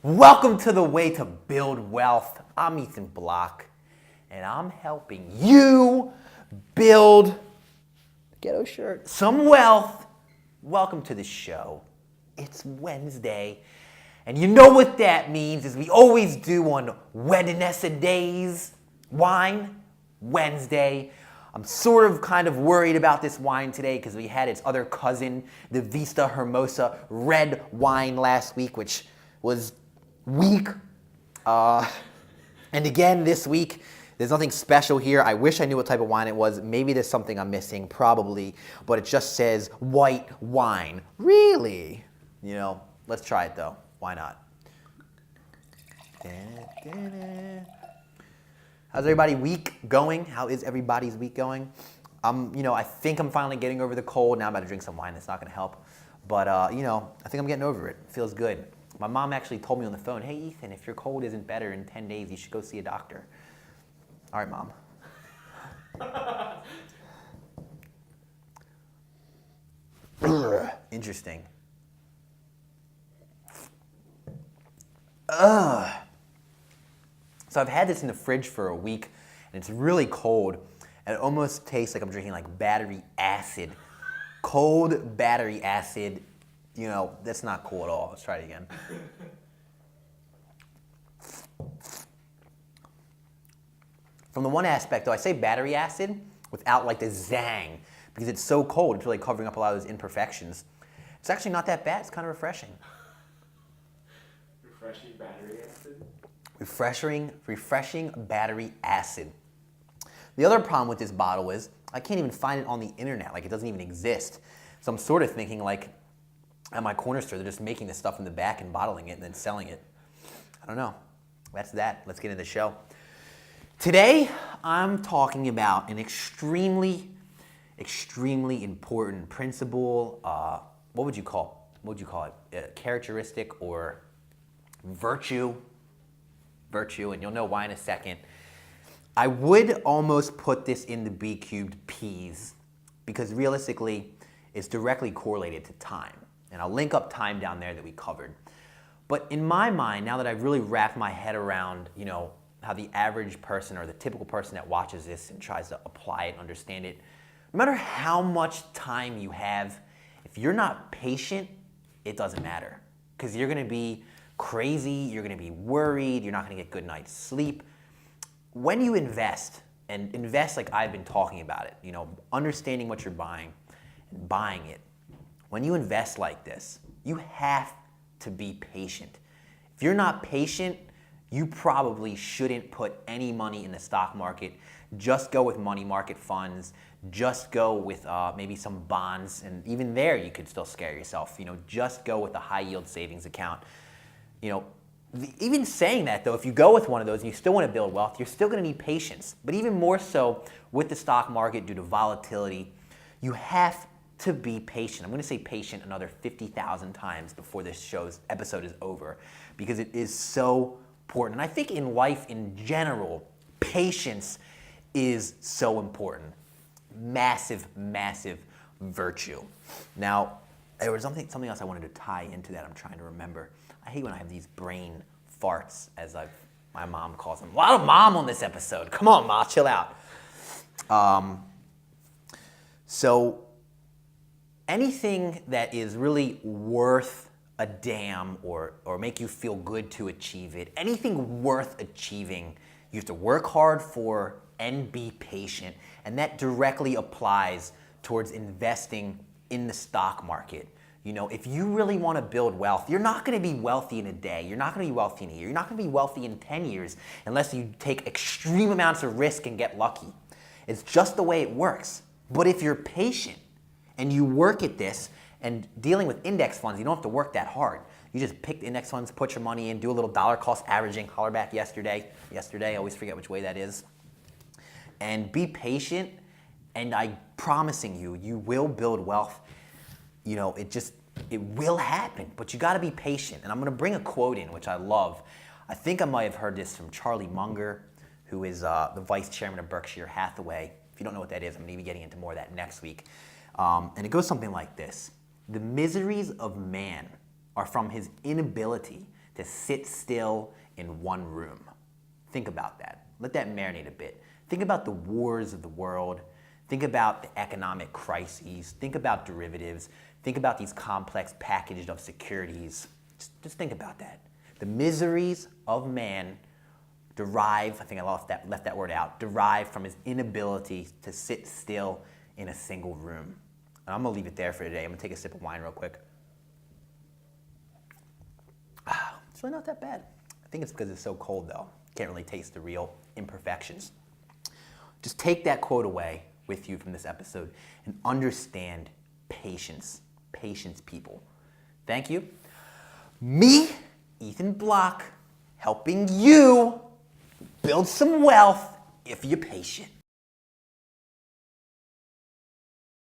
Welcome to the Way to Build Wealth. I'm Ethan Block, and I'm helping you build, ghetto shirt, some wealth. Welcome to the show. It's Wednesday, and you know what that means, as we always do on Wednesday days. Wine Wednesday. I'm kind of worried about this wine today because we had its other cousin, the Vista Hermosa red wine last week, which was weak. And again, this week, there's nothing special here. I wish I knew what type of wine it was. Maybe there's something I'm missing, probably. But it just says white wine. Really? You know, let's try it though. Why not? How's everybody's week going? How is everybody's week going? I think I'm finally getting over the cold. Now I'm about to drink some wine. It's not going to help. But, I think I'm getting over it. It feels good. My mom actually told me on the phone, hey, Ethan, if your cold isn't better in 10 days, you should go see a doctor. All right, Mom. Interesting. So I've had this in the fridge for a week, and it's really cold, and it almost tastes like I'm drinking like battery acid. Cold battery acid. That's not cool at all. Let's try it again. From the one aspect, though, I say battery acid without like the zang, because it's so cold, it's really covering up a lot of those imperfections. It's actually not that bad. It's kind of refreshing. Refreshing battery acid? Refreshing battery acid. The other problem with this bottle is I can't even find it on the internet. Like, it doesn't even exist. So I'm sort of thinking like, at my corner store, they're just making this stuff in the back and bottling it and then selling it. I don't know. That's that. Let's get into the show. Today, I'm talking about an extremely important principle. What would you call it? Characteristic or virtue. Virtue, and you'll know why in a second. I would almost put this in the B cubed P's because realistically, it's directly correlated to time. And I'll link up time down there that we covered. But in my mind, now that I've really wrapped my head around, how the average person or the typical person that watches this and tries to apply it, understand it, no matter how much time you have, if you're not patient, it doesn't matter. Because you're going to be crazy, you're going to be worried, you're not going to get good night's sleep. When you invest, and invest like I've been talking about it, understanding what you're buying and buying it, when you invest like this, you have to be patient. If you're not patient, you probably shouldn't put any money in the stock market. Just go with money market funds. Just go with maybe some bonds. And even there, you could still scare yourself. Just go with a high yield savings account. Even saying that, though, if you go with one of those and you still want to build wealth, you're still going to need patience. But even more so with the stock market due to volatility, you have to be patient. I'm going to say patient another 50,000 times before this episode is over because it is so important. And I think in life in general, patience is so important. Massive, massive virtue. Now, there was something else I wanted to tie into that I'm trying to remember. I hate when I have these brain farts, as my mom calls them. A lot of mom on this episode. Come on, Ma, chill out. So anything that is really worth a damn or make you feel good to achieve it, anything worth achieving, you have to work hard for and be patient. And that directly applies towards investing in the stock market. If you really want to build wealth, you're not going to be wealthy in a day. You're not going to be wealthy in a year. You're not going to be wealthy in 10 years unless you take extreme amounts of risk and get lucky. It's just the way it works. But if you're patient and you work at this, and dealing with index funds, you don't have to work that hard. You just pick the index funds, put your money in, do a little dollar cost averaging, holler back yesterday, I always forget which way that is. And be patient, and I'm promising you, you will build wealth. It will happen, but you gotta be patient. And I'm gonna bring a quote in, which I love. I think I might have heard this from Charlie Munger, who is the vice chairman of Berkshire Hathaway. If you don't know what that is, I'm gonna be getting into more of that next week. And it goes something like this. The miseries of man are from his inability to sit still in one room. Think about that. Let that marinate a bit. Think about the wars of the world. Think about the economic crises. Think about derivatives. Think about these complex packages of securities. Just think about that. The miseries of man derive, I think I left that word out, derive from his inability to sit still in a single room. And I'm going to leave it there for today. I'm going to take a sip of wine real quick. It's really not that bad. I think it's because it's so cold, though. Can't really taste the real imperfections. Just take that quote away with you from this episode and understand patience. Patience, people. Thank you. Me, Ethan Block, helping you build some wealth if you're patient.